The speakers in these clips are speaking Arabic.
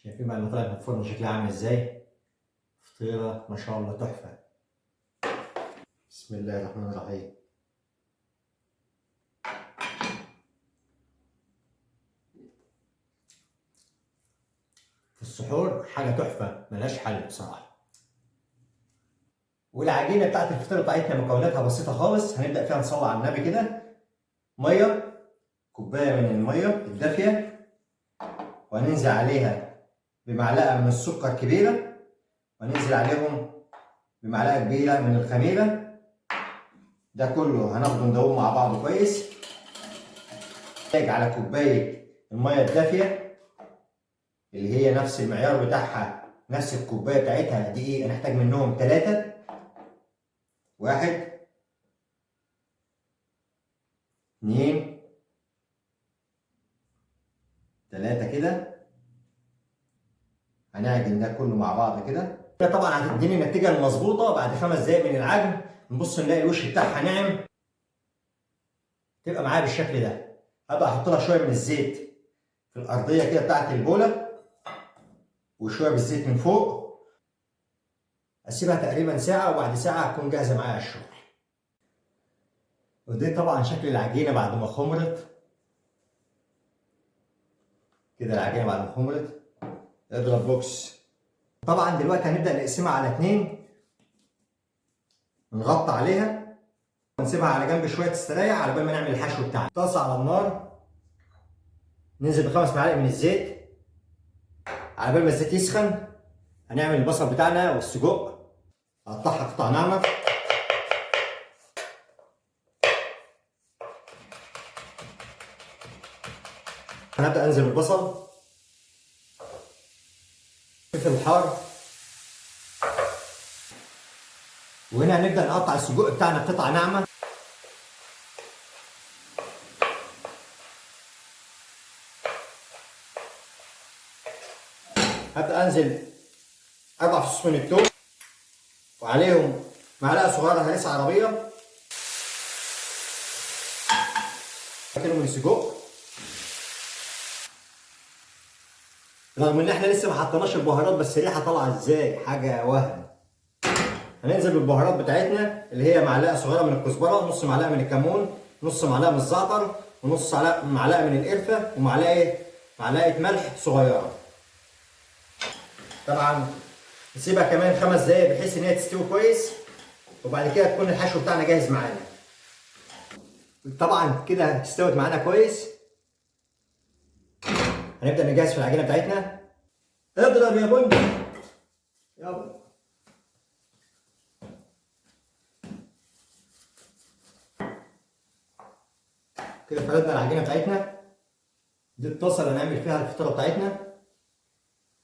شايفين بعد ما طلعت من الفرن شكلها عامل ازاي؟ فطيرة ما شاء الله تحفة. بسم الله الرحمن الرحيم. في السحور حاجة تحفة ملهاش حل بصراحة. والعجينة بتاعت الفطيرة بتاعتنا مكوناتها بسيطة خالص، هنبدأ فيها نصلي على النبي كده. مية، كوباية من المية الدافية، وهننزل عليها بمعلقة من السكر كبيرة، وهننزل عليهم بمعلقة كبيرة من الخميرة. ده كله هناخده ندوبه مع بعض كويس. نحتاج على كوباية المية الدافية اللي هي نفس المعيار بتاعها، نفس الكوباية بتاعتها دي، هنحتاج منهم 3. 1 2 3 كده. هنعجن ده كله مع بعض كده. طبعا هتديني النتيجة المظبوطة بعد 5 دقايق من العجن. نبص نلاقي الوش بتاعها ناعم، تبقى معايا بالشكل ده. هبدأ احط لها شوية من الزيت في الأرضية كده بتاعت البولة، وشوية بالزيت من فوق. اسيبها تقريبا ساعة، وبعد ساعة هتكون جاهزة معايا على الشغل. ودي طبعا شكل العجينة بعد ما خمرت كده. العجينة بعد ما خمرت اضرب بوكس. طبعا دلوقتي هنبدأ نقسمها على 2، نغطي عليها ونسيبها على جنب شوية تستريح على بال ما نعمل الحشو بتاعنا. طاسة على النار، ننزل ب5 معالق من الزيت. على بال ما الزيت يسخن هنعمل البصل بتاعنا والسجق، هقطعها قطع ناعمة. هنبدأ انزل بالبصل، فلفل حار، وهنا هنبدأ نقطع السجق بتاعنا قطع ناعمة. هبدأ انزل 4 فصوص من الثوم، وعليهم معلقة صغيرة هريسة عربية، كيلو من السجق. رغم ان احنا لسه ما حطيناش البهارات، بس الريحة طالعة ازاي، حاجة وهم. هننزل بالبهارات بتاعتنا اللي هي معلقة صغيرة من الكزبرة، نص معلقة من الكمون، نص معلقة من الزعتر، ونص معلقة من القرفة، ومعلقة ملح صغيرة. طبعا نسيبها كمان 5 دقايق بحيث ان هي تستوي كويس، وبعد كده تكون الحشو بتاعنا جاهز معانا. طبعا كده استوت معانا كويس. هنبدأ نجهز في العجينة بتاعتنا. اضرب يا بندق يلا. كده فردنا العجينة بتاعتنا. دي الطاسة اللي هنعمل فيها الفطيرة بتاعتنا.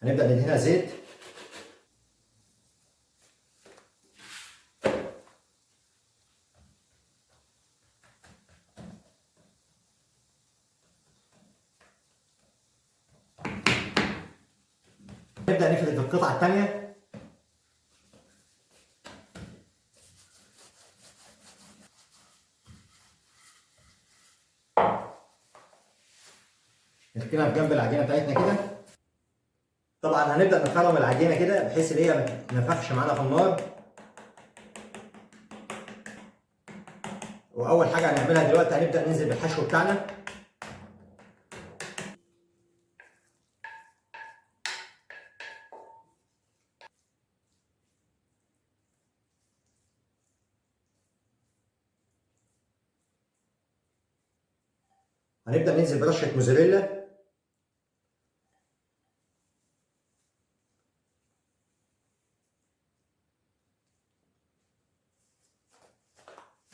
هنبدأ ندهنها زيت. نبدأ نفرد القطعة الثانية. نركنها في جنب العجينة بتاعتنا كده. طبعا هنبدأ نخرم العجينة كده بحيث ان هي ما تنفخش معانا في النار. وأول حاجة هنعملها دلوقتي هنبدأ ننزل بالحشو بتاعنا. هنبدأ ننزل برشة موزاريلا.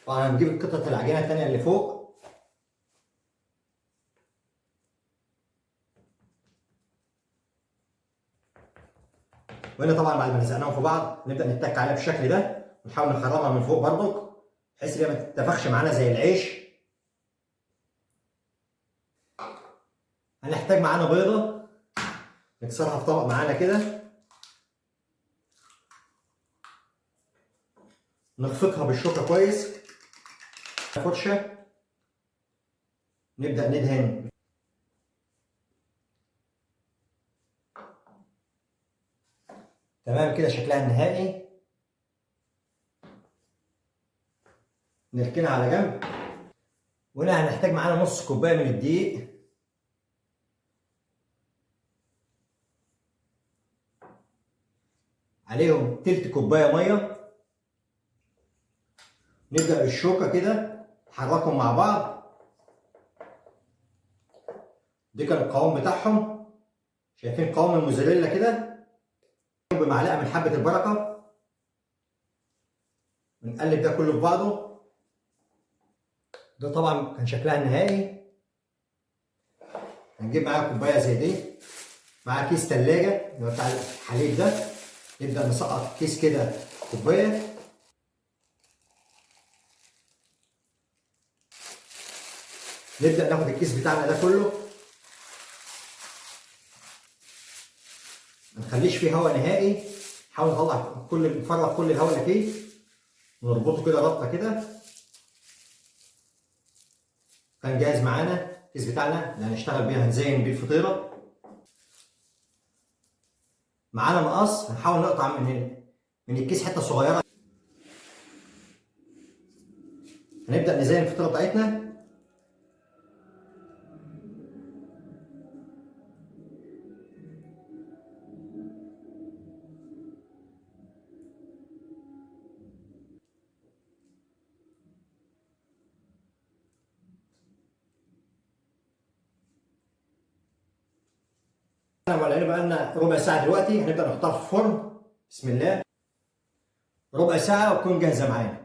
طبعا هنجيب قطعة العجينة التانية اللي فوق. وهنا طبعا بعد ما لزقناهم في بعض نبدأ نتك عليها بالشكل ده، ونحاول نخرمها من فوق برضك بحيث ان هي ما تتنفخش معانا زي العيش. هنحتاج معانا بيضة نكسرها في طبق معانا كده، نخفقها بالشوكة كويس. فرشة نبدأ ندهن تمام كده شكلها النهائي. نركنها على جنب. وهنا هنحتاج معانا نص كوبايه من الدقيق، عليهم تلت كوبايه ميه. نبدا بالشوكه كده نحركهم مع بعض. ده كان القوام بتاعهم، شايفين قوام الموزاريلا كده. بمعلقه من حبه البركه ونقلب ده كله في بعضه. ده طبعا كان شكلها النهائي. هنجيب معاها كوبايه زي دي، معاها كيس تلاجة اللي هو بتاع الحليب ده. نبدا نسقط كيس كده كوبايه. نبدا ناخد الكيس بتاعنا ده كله، ما نخليش فيه هواء نهائي. نحاول نطلع نفرغ كل الهواء اللي فيه، ونربطه كده ربطه كده. كان جاهز معانا الكيس بتاعنا اللي هنشتغل بيه، هنزين بيه الفطيره. معانا مقص، هنحاول نقطع من الكيس حته صغيره. هنبدا نزين الفطيره بتاعتنا. ولعنا بقى لنا ربع ساعه دلوقتي. هنبدا نحطها في الفرن. بسم الله. ربع ساعه وتكون جاهزه معانا.